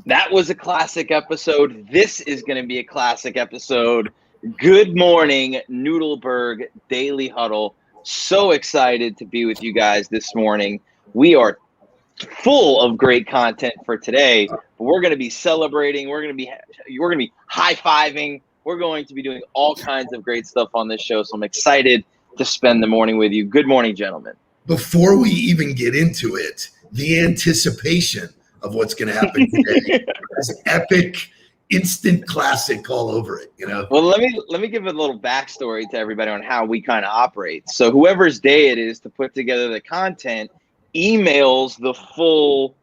That was a classic episode. This is going to be a classic episode. Good morning, Nudelberg Daily Huddle. So excited to be with you guys this morning. We are full of great content for today. We're going to be celebrating. We're going to be high-fiving. We're going to be doing all kinds of great stuff on this show. So I'm excited to spend the morning with you. Good morning, gentlemen. Before we even get into it, the anticipation of what's going to happen today is epic, instant classic all over it, you know? Well, let me give a little backstory to everybody on how we kind of operate. So whoever's day it is to put together the content emails the full,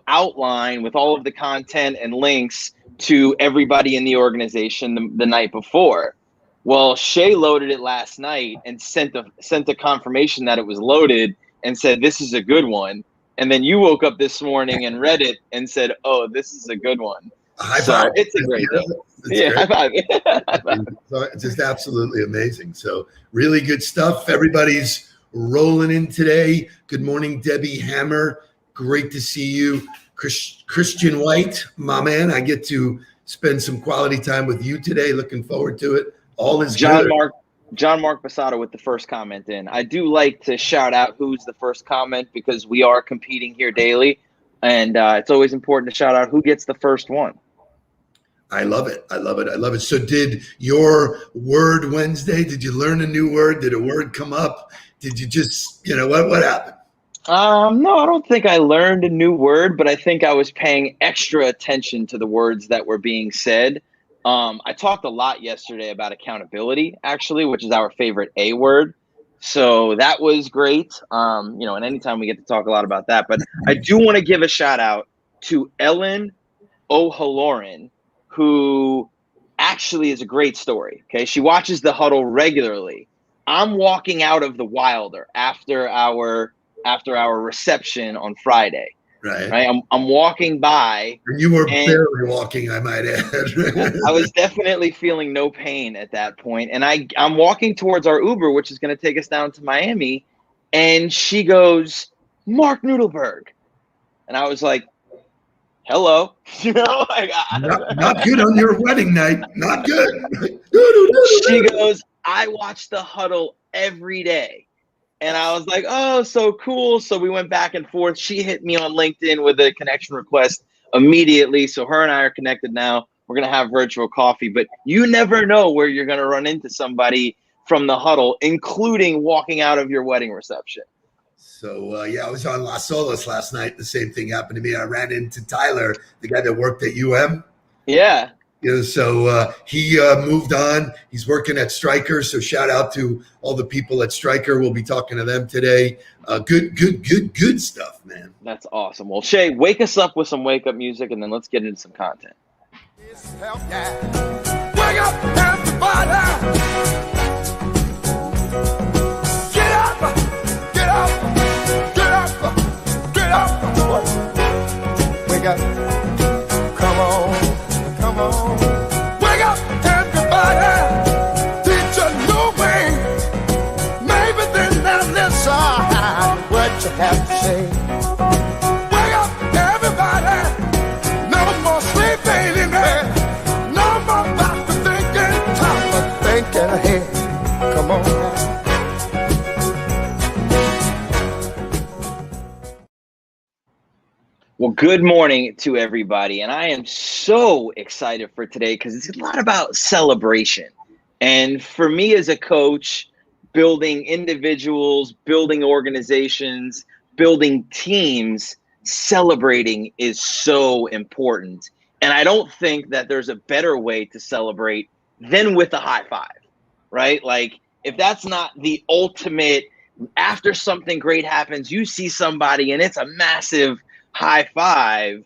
outline with all of the content and links to everybody in the organization the night before. Well, Shay loaded it last night and sent a confirmation that it was loaded and said, this is a good one. And then you woke up this morning and read it and said, oh, this is a good one. High so five. It's a great day. Yeah, high five. High five. So it's just absolutely amazing. So really good stuff. Everybody's rolling in today. Good morning, Debbie Hammer. Great to see you. Christian White, my man. I get to spend some quality time with you today. Looking forward to it. All is good. John Mark Basada with the first comment in. I do like to shout out who's the first comment because we are competing here daily. And it's always important to shout out who gets the first one. I love it. I love it. I love it. So did your word Wednesday, did you learn a new word? Did a word come up? Did you just, what happened? No, I don't think I learned a new word, but I think I was paying extra attention to the words that were being said. I talked a lot yesterday about accountability, actually, which is our favorite A word. So that was great. And anytime we get to talk a lot about that, but I do want to give a shout out to Ellen O'Halloran, who actually is a great story. Okay. She watches the Huddle regularly. I'm walking out of the Wilder after our reception on Friday. Right. I'm walking by. You were barely walking, I might add. I was definitely feeling no pain at that point. And I'm walking towards our Uber, which is going to take us down to Miami. And she goes, Mark Nudelberg. And I was like, hello. Not good on your wedding night. Not good. She goes, I watch the Huddle every day. And I was like, oh, so cool. So we went back and forth. She hit me on LinkedIn with a connection request immediately. So her and I are connected now. We're going to have virtual coffee. But you never know where you're going to run into somebody from the Huddle, including walking out of your wedding reception. So, I was on Las Olas last night. The same thing happened to me. I ran into Tyler, the guy that worked at UM. Yeah. So he moved on. He's working at Stryker. So shout out to all the people at Stryker. We'll be talking to them today. Good stuff, man. That's awesome. Well, Shay, wake us up with some wake-up music, and then let's get into some content. Wake up, everybody. Get up, get up, get up, get up. Wake up. Come on. Wake up, everybody. Did you know me? Maybe then now listen what you have to say. Wake up, everybody. No more sleeping in bed. No more about to thinking. Time for thinking ahead. Come on now. Well, good morning to everybody. And I am so excited for today because it's a lot about celebration. And for me as a coach, building individuals, building organizations, building teams, celebrating is so important. And I don't think that there's a better way to celebrate than with a high five, right? Like if that's not the ultimate, after something great happens, you see somebody and it's a massive high five.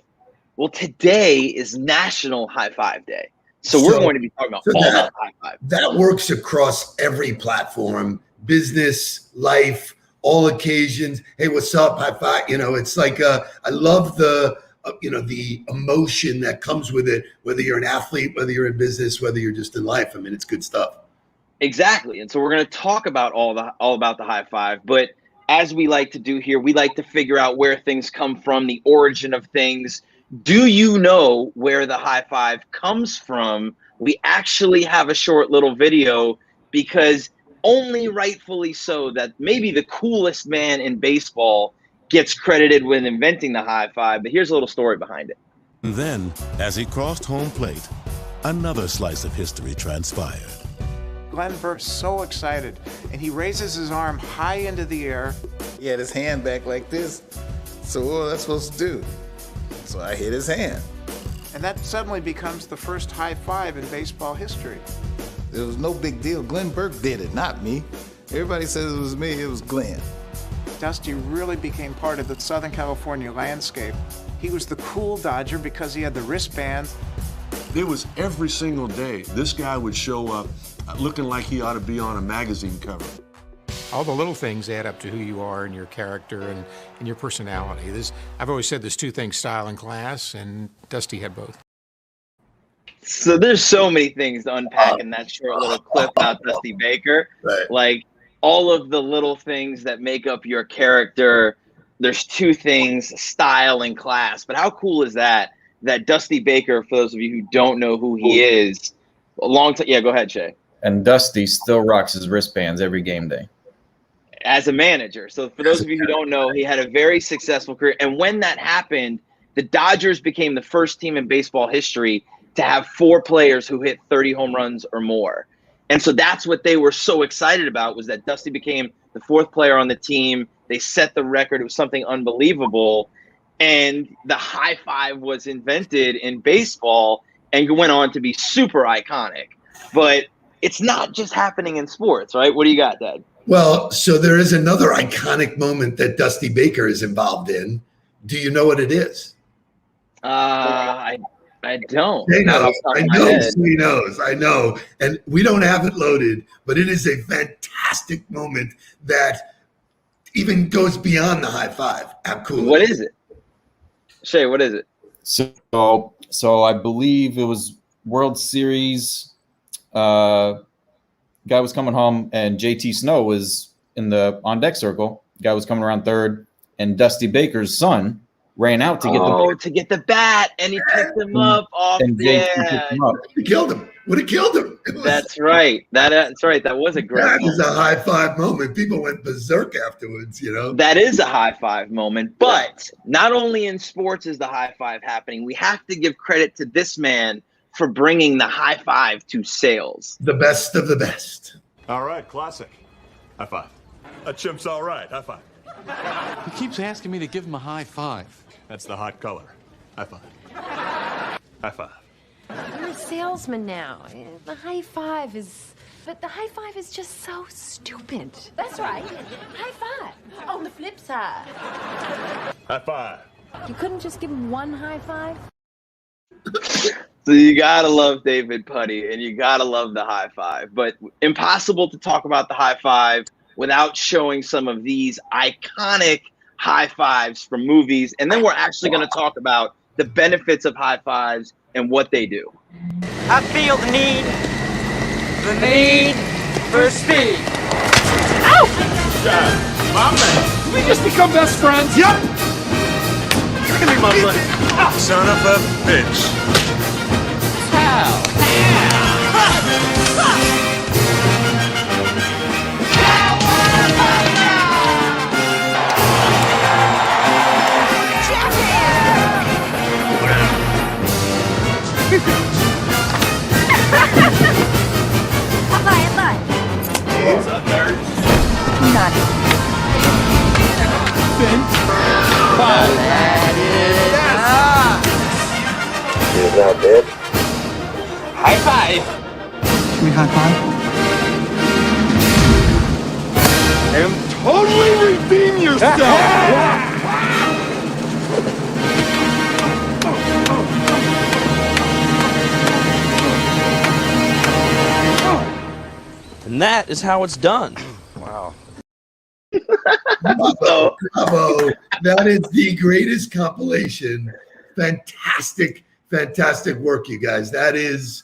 Well, today is National High Five Day. So we're going to be talking about all about high five. That works across every platform, business, life, all occasions. Hey, what's up? High five. It's like I love the emotion that comes with it, whether you're an athlete, whether you're in business, whether you're just in life. I mean, it's good stuff. Exactly. And so we're going to talk about all about the high five, but as we like to do here, we like to figure out where things come from, the origin of things, Do you know where the high five comes from? We actually have a short little video, because only rightfully so that maybe the coolest man in baseball gets credited with inventing the high five. But here's a little story behind it. And then, as he crossed home plate, another slice of history transpired. Glenn Burke's so excited, and he raises his arm high into the air. He had his hand back like this. So what was I supposed to do? So I hit his hand. And that suddenly becomes the first high five in baseball history. It was no big deal. Glenn Burke did it, not me. Everybody says it was me, it was Glenn. Dusty really became part of the Southern California landscape. He was the cool Dodger because he had the wristband. It was every single day this guy would show up looking like he ought to be on a magazine cover. All the little things add up to who you are and your character and your personality. I've always said there's two things, style and class, and Dusty had both. So there's so many things to unpack in that short little clip about Dusty Baker. Right. Like all of the little things that make up your character. There's two things, style and class. But how cool is that Dusty Baker, for those of you who don't know who he is, a long time. Yeah, go ahead, Shay. And Dusty still rocks his wristbands every game day. As a manager. So for those of you who don't know, he had a very successful career. And when that happened, the Dodgers became the first team in baseball history to have 4 players who hit 30 home runs or more. And so that's what they were so excited about, was that Dusty became the 4th player on the team. They set the record. It was something unbelievable. And the high five was invented in baseball and went on to be super iconic. But it's not just happening in sports, right? What do you got, Dad? Well, so there is another iconic moment that Dusty Baker is involved in. Do you know what it is? I don't. They know. I know. He knows. I know. And we don't have it loaded, but it is a fantastic moment that even goes beyond the high five. How cool. What is it? Shay, what is it? So I believe it was World Series. Guy was coming home, and JT Snow was in the on deck circle. Guy was coming around third, and Dusty Baker's son ran out to get the bat, and he picked him up off there. He killed him. Would have killed him. That's right. That's right. That was a great That moment. is a high five moment. People went berserk afterwards, you know. That is a high five moment. But not only in sports is the high five happening, we have to give credit to this man for bringing the high five to sales. The best of the best. All right, classic. High five. A chimp's all right. High five. He keeps asking me to give him a high five. That's the hot color. High five. High five. I'm a salesman now. The high five is just so stupid. That's right. High five. On the flip side. High five. You couldn't just give him one high five? So you gotta love David Putty, and you gotta love the high five. But impossible to talk about the high five without showing some of these iconic high fives from movies. And then we're actually going to talk about the benefits of high fives and what they do. I feel the need for speed. Ow! My man. Did we just become best friends? Yep. Give me my money. Son of a bitch. How? What's up, nerd? Nothing. Five. That is Is that it? high five. Can we high five? And totally redeem yourself. And that is how it's done. Wow. Bravo. Bravo. That is the greatest compilation. Fantastic, fantastic work, you guys. That is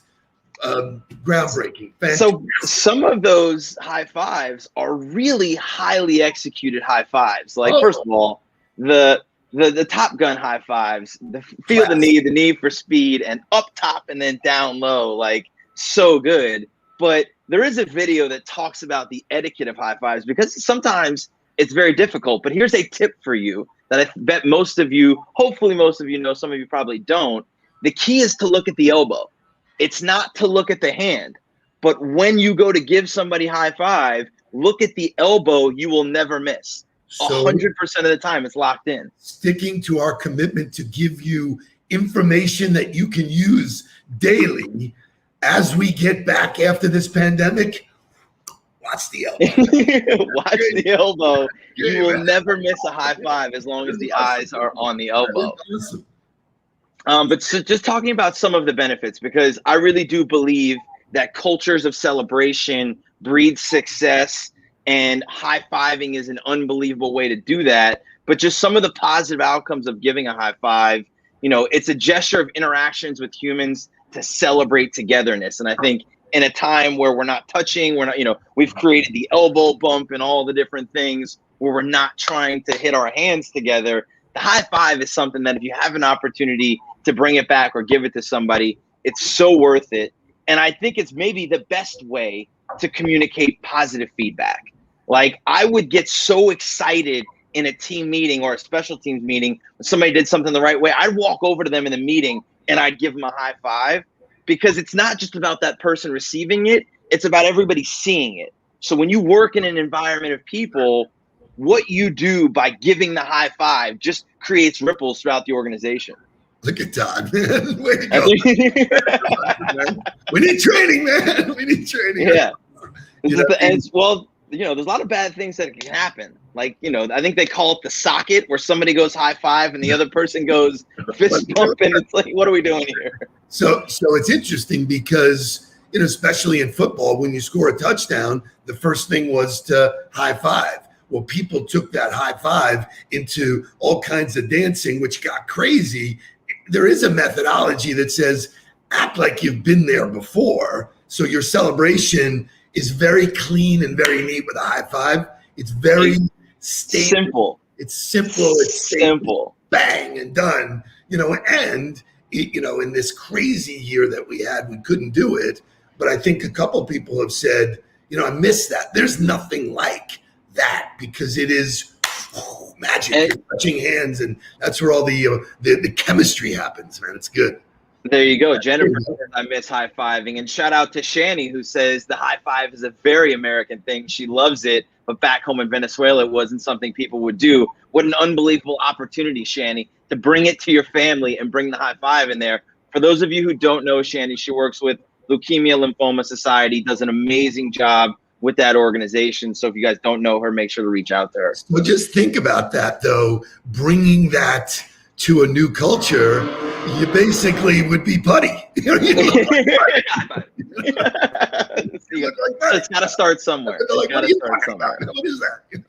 groundbreaking. Fantastic. So some of those high fives are really highly executed high fives. Like, first of all, the the Top Gun high fives, feel the need for speed, and up top and then down low, like so good. But there is a video that talks about the etiquette of high fives because sometimes it's very difficult. But here's a tip for you that I bet most of you, hopefully most of you know, some of you probably don't. The key is to look at the elbow. It's not to look at the hand. But when you go to give somebody high five, look at the elbow. You will never miss. 100% of the time, it's locked in. Sticking to our commitment to give you information that you can use daily as we get back after this pandemic. Watch the elbow. Watch the elbow. You will never miss a high five as long as the eyes are on the elbow. But so just talking about some of the benefits, because I really do believe that cultures of celebration breed success, and high-fiving is an unbelievable way to do that. But just some of the positive outcomes of giving a high five, you know, it's a gesture of interactions with humans to celebrate togetherness. And I think in a time where we're not touching, we're not, you know, we've created the elbow bump and all the different things where we're not trying to hit our hands together. The high five is something that if you have an opportunity to bring it back or give it to somebody, it's so worth it. And I think it's maybe the best way to communicate positive feedback. Like, I would get so excited in a team meeting or a special teams meeting when somebody did something the right way. I'd walk over to them in the meeting and I'd give them a high five, because it's not just about that person receiving it. It's about everybody seeing it. So when you work in an environment of people, what you do by giving the high five just creates ripples throughout the organization. Look at Todd, man. Way to go. We need training, man. We need training. Yeah. Well, you know, there's a lot of bad things that can happen. Like, you know, I think they call it the socket, where somebody goes high five and the other person goes fist bump, and it's like, what are we doing here? So it's interesting because, you know, especially in football, when you score a touchdown, the first thing was to high five. Well, people took that high five into all kinds of dancing, which got crazy. There is a methodology that says act like you've been there before. So your celebration is very clean and very neat with a high five. It's very simple. It's simple. It's simple. Bang and done. You know, and you know, in this crazy year that we had, we couldn't do it. But I think a couple people have said, you know, I miss that. There's nothing like that, because it is magic. You're touching hands, and that's where all the chemistry happens, man. It's good. There you go. Jennifer says, I miss high fiving. And shout out to Shani, who says the high five is a very American thing. She loves it, but back home in Venezuela, it wasn't something people would do. What an unbelievable opportunity, Shani, to bring it to your family and bring the high five in there. For those of you who don't know Shani, she works with Leukemia Lymphoma Society, does an amazing job with that organization. So if you guys don't know her, make sure to reach out to her. Well, just think about that, though, bringing that to a new culture. You basically would be putty. It's got to start somewhere. Like, what is that? You know,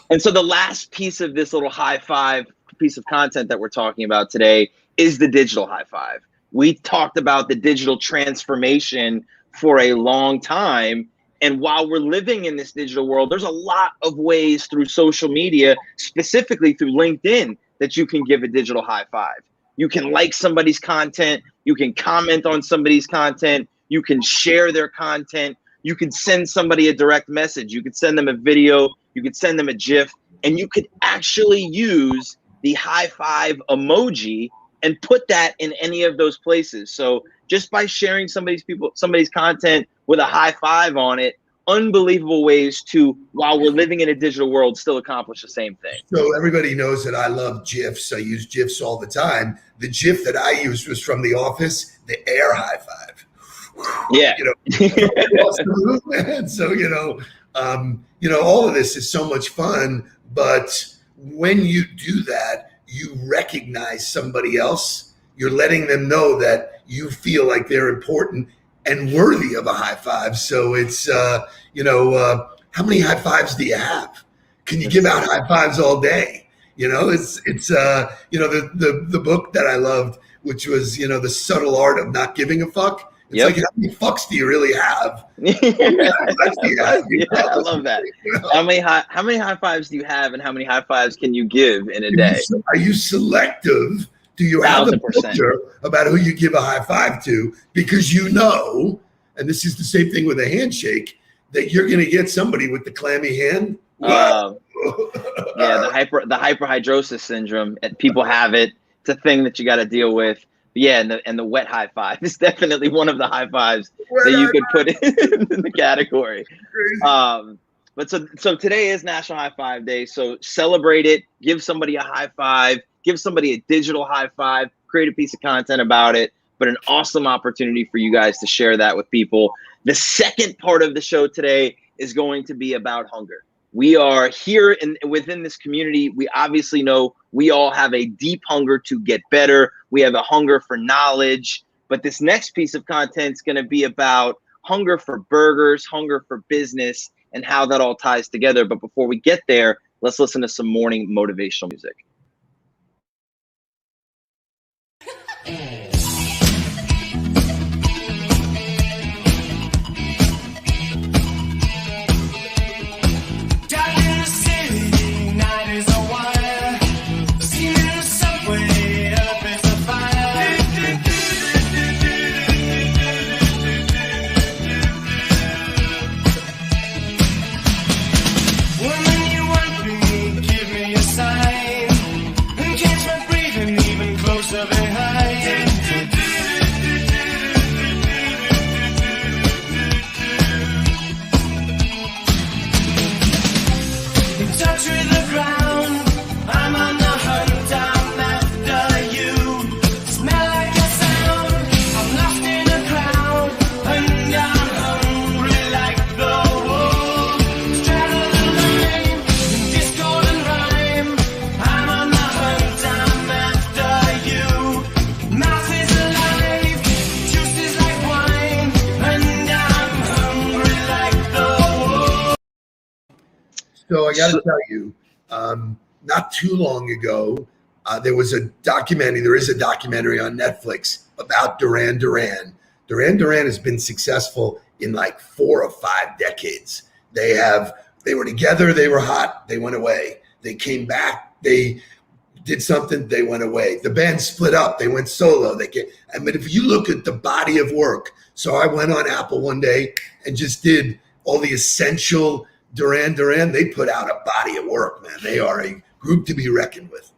and so the last piece of this little high five piece of content that we're talking about today is the digital high five. We talked about the digital transformation for a long time. And while we're living in this digital world, there's a lot of ways through social media, specifically through LinkedIn, that you can give a digital high five. You can like somebody's content. You can comment on somebody's content. You can share their content. You can send somebody a direct message. You could send them a video. You could send them a GIF. And you could actually use the high five emoji and put that in any of those places. So just by sharing somebody's content with a high five on it, unbelievable ways to, while we're living in a digital world, still accomplish the same thing. So everybody knows that I love GIFs. I use GIFs all the time. The GIF that I used was from The Office, the air high five. Yeah. You know, so, you know, all of this is so much fun, but when you do that, you recognize somebody else. You're letting them know that you feel like they're important and worthy of a high five. So it's, you know, how many high fives do you have? Can you give out high fives all day? You know, it's you know, the book that I loved, which was, you know, The Subtle Art of Not Giving a Fuck. It's like, how many fucks do you really have? I love that. How many high fives do you have, and how many high fives can you give in a day? Are you selective? Do you have a filter about who you give a high five to? Because you know, and this is the same thing with a handshake, that you're going to get somebody with the clammy hand. Yeah, the hyperhidrosis syndrome. People have it. It's a thing that you got to deal with. Yeah, and the wet high five is definitely one of the high fives that you could put in the category. But so today is National High Five Day. So celebrate it. Give somebody a high five. Give somebody a digital high five. Create a piece of content about it. But an awesome opportunity for you guys to share that with people. The second part of the show today is going to be about hunger. We are here within this community. We obviously know we all have a deep hunger to get better. We have a hunger for knowledge. But this next piece of content is going to be about hunger for burgers, hunger for business, and how that all ties together. But before we get there, let's listen to some morning motivational music. So I got to tell you, not too long ago, there is a documentary on Netflix about Duran Duran. Duran Duran has been successful in like 4 or 5 decades. They were together, they were hot, they went away. They came back, they did something, they went away. The band split up, they went solo. But if you look at the body of work, so I went on Apple one day and just did all the essential Duran Duran. They put out a body of work, man. They are a group to be reckoned with.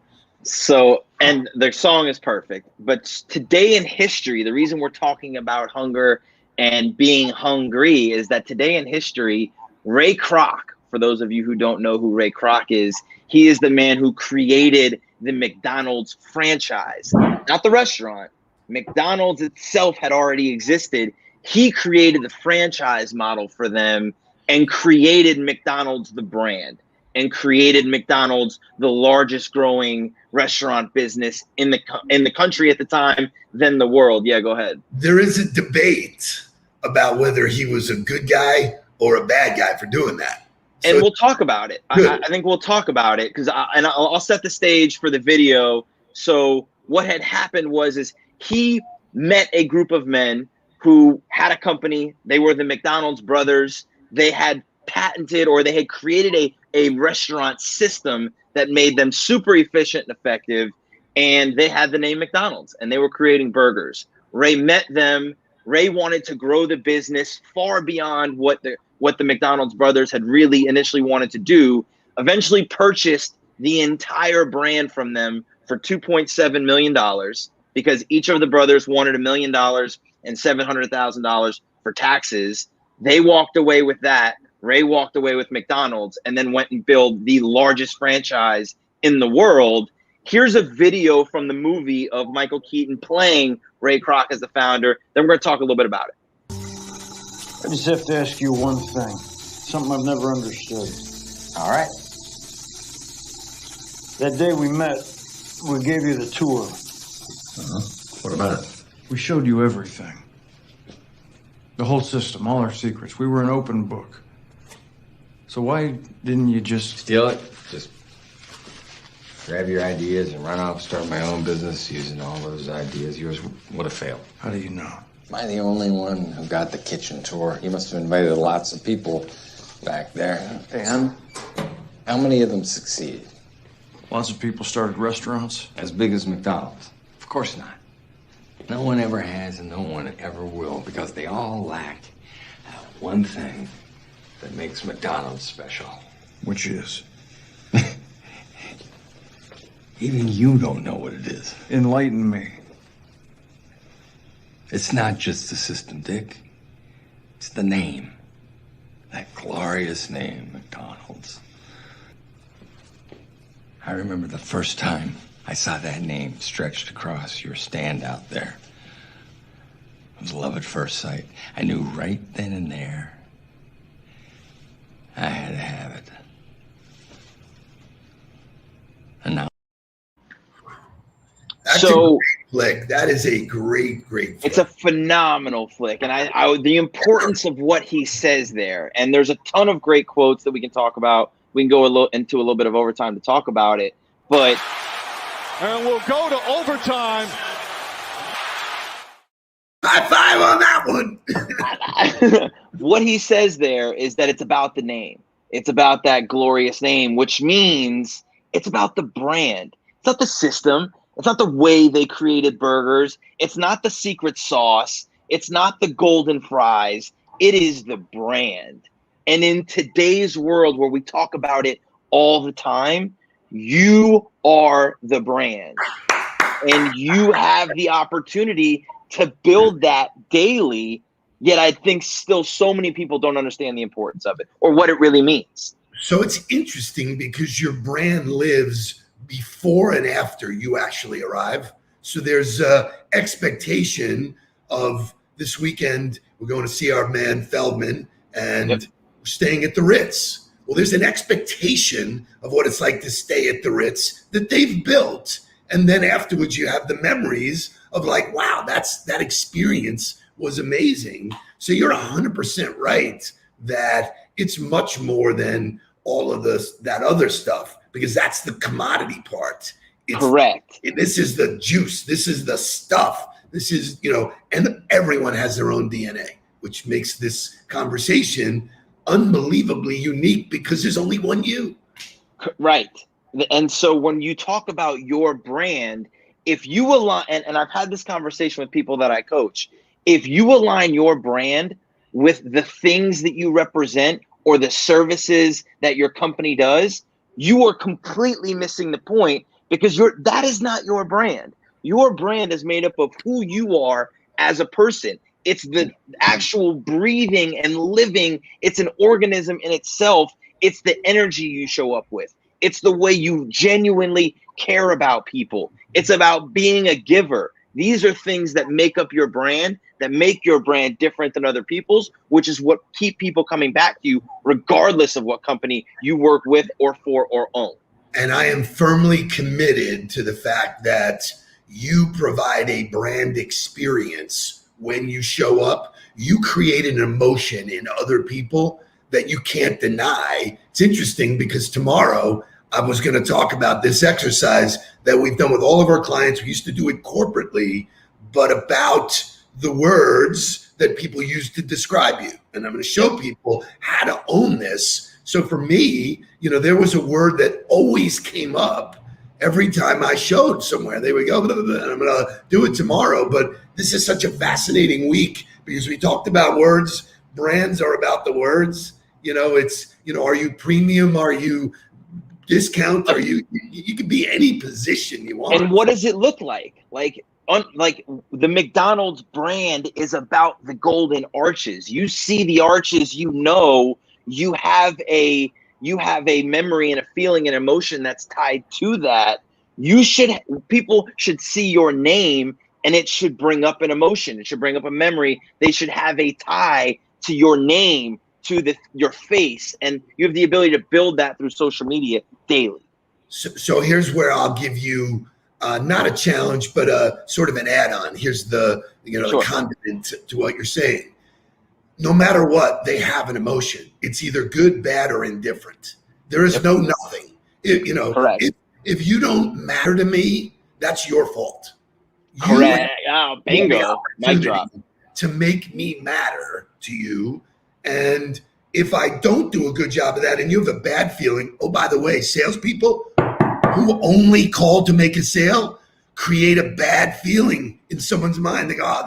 So, and their song is perfect. But today in history, the reason we're talking about hunger and being hungry is that today in history, Ray Kroc, for those of you who don't know who Ray Kroc is, he is the man who created the McDonald's franchise, not the restaurant. McDonald's itself had already existed. He created the franchise model for them and created McDonald's the brand, and created McDonald's the largest growing restaurant business in the country at the time, then the world. Yeah, go ahead. There is a debate about whether he was a good guy or a bad guy for doing that. And we'll talk about it. I think we'll talk about it because I'll set the stage for the video. So what had happened was he met a group of men who had a company. They were the McDonald's brothers. They had patented, or they had created a restaurant system that made them super efficient and effective. And they had the name McDonald's, and they were creating burgers. Ray met them. Ray wanted to grow the business far beyond what the McDonald's brothers had really initially wanted to do. Eventually purchased the entire brand from them for $2.7 million because each of the brothers wanted $1 million and $700,000 for taxes. They walked away with that. Ray walked away with McDonald's and then went and built the largest franchise in the world. Here's a video from the movie of Michael Keaton playing Ray Kroc as the founder. Then we're going to talk a little bit about it. I just have to ask you one thing, something I've never understood. All right. That day we met, we gave you the tour. What about it? We showed you everything. The whole system, all our secrets. We were an open book. So why didn't you just... Steal it? Just grab your ideas and run off, start my own business using all those ideas. Yours would have failed. How do you know? Am I the only one who got the kitchen tour? You must have invited lots of people back there. And? How many of them succeeded? Lots of people started restaurants. As big as McDonald's? Of course not. No one ever has and no one ever will, because they all lack that one thing that makes McDonald's special. Which is? Even you don't know what it is. Enlighten me. It's not just the system, Dick. It's the name. That glorious name, McDonald's. I remember the first time I saw that name stretched across your stand out there. It was love at first sight. I knew right then and there I had to have it. And now. That's a great flick. That is a great flick. It's a phenomenal flick. And I the importance of what he says there. And there's a ton of great quotes that we can talk about. We can go into a little bit of overtime to talk about it. But And we'll go to overtime. High five on that one. what he says there is that it's about the name. It's about that glorious name, which means it's about the brand. It's not the system. It's not the way they created burgers. It's not the secret sauce. It's not the golden fries. It is the brand. And in today's world where we talk about it all the time, you are the brand. And you have the opportunity to build that daily. Yet I think still so many people don't understand the importance of it or what it really means. So it's interesting because your brand lives before and after you actually arrive. So there's expectation of this weekend, we're going to see our man Feldman and we're staying at the Ritz. Well, there's an expectation of what it's like to stay at the Ritz that they've built. And then afterwards you have the memories of like, wow, that experience was amazing. So you're 100% right that it's much more than all of that other stuff, because that's the commodity part. Correct. This is the juice. This is the stuff. This is, and everyone has their own DNA, which makes this conversation unbelievably unique because there's only one you. Right. And so when you talk about your brand, if you align, and I've had this conversation with people that I coach, if you align your brand with the things that you represent or the services that your company does, you are completely missing the point, because that is not your brand. Your brand is made up of who you are as a person. It's the actual breathing and living. It's an organism in itself. It's the energy you show up with. It's the way you genuinely care about people. It's about being a giver. These are things that make up your brand, that make your brand different than other people's, which is what keep people coming back to you, regardless of what company you work with or for or own. And I am firmly committed to the fact that you provide a brand experience when you show up. You create an emotion in other people that you can't deny. It's interesting because tomorrow I was going to talk about this exercise that we've done with all of our clients. We used to do it corporately, but about the words that people use to describe you. And I'm going to show people how to own this. So for me, there was a word that always came up every time I showed somewhere. They would go, blah, blah, blah, and I'm going to do it tomorrow. But this is such a fascinating week because we talked about words. Brands are about the words. It's, are you premium? Are you discount? Are you could be any position you want. And what does it look like? Like the McDonald's brand is about the golden arches. You see the arches, you have a memory and a feeling and emotion that's tied to that. People should see your name and it should bring up an emotion. It should bring up a memory. They should have a tie to your name, to your face, and you have the ability to build that through social media daily. So here's where I'll give you not a challenge, but a sort of an add-on. Here's the the condiment to what you're saying. No matter what, they have an emotion. It's either good, bad, or indifferent. There is no nothing. Correct. If you don't matter to me, that's your fault. Correct. Oh, bingo. Mic drop. to make me matter to you. And if I don't do a good job of that and you have a bad feeling, oh, by the way, salespeople who only call to make a sale create a bad feeling in someone's mind. They go, oh,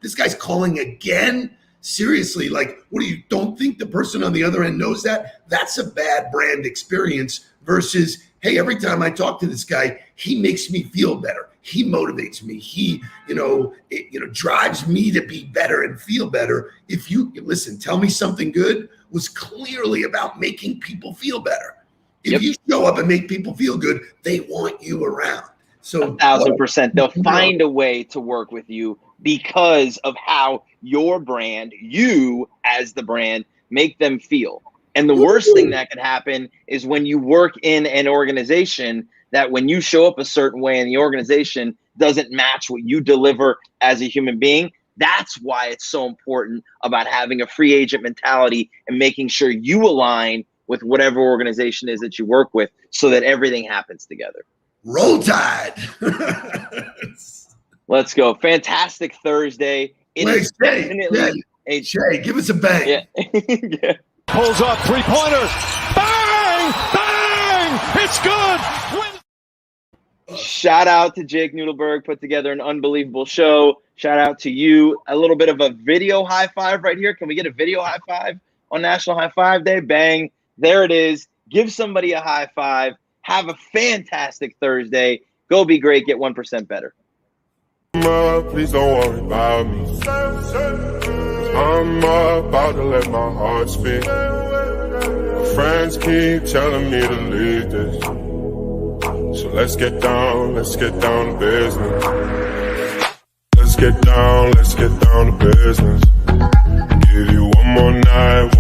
this guy's calling again? Seriously, like, what do you don't think the person on the other end knows that? That's a bad brand experience versus, hey, every time I talk to this guy, he makes me feel better. He motivates me. He, drives me to be better and feel better. If you listen, tell me something good was clearly about making people feel better. If you show up and make people feel good, they want you around. So 1,000%. They'll find a way to work with you because of how your brand, you as the brand, make them feel. And the worst thing that could happen is when you work in an organization that when you show up a certain way and the organization doesn't match what you deliver as a human being, that's why it's so important about having a free agent mentality and making sure you align with whatever organization is that you work with so that everything happens together. Roll Tide. Let's go. Fantastic Thursday. Shay, give us a bang. Yeah. Yeah. Pulls off three-pointer. Bang! Bang! It's good! Shout out to Jake Nudelberg, put together an unbelievable show. Shout out to you. A little bit of a video high five right here. Can we get a video high five on National High Five Day? Bang. There it is. Give somebody a high five. Have a fantastic Thursday. Go be great. Get 1% better. Please don't worry about me. I'm about to let my heart speak. My friends keep telling me to leave this. So let's get down to business. Let's get down to business. Give you one more night.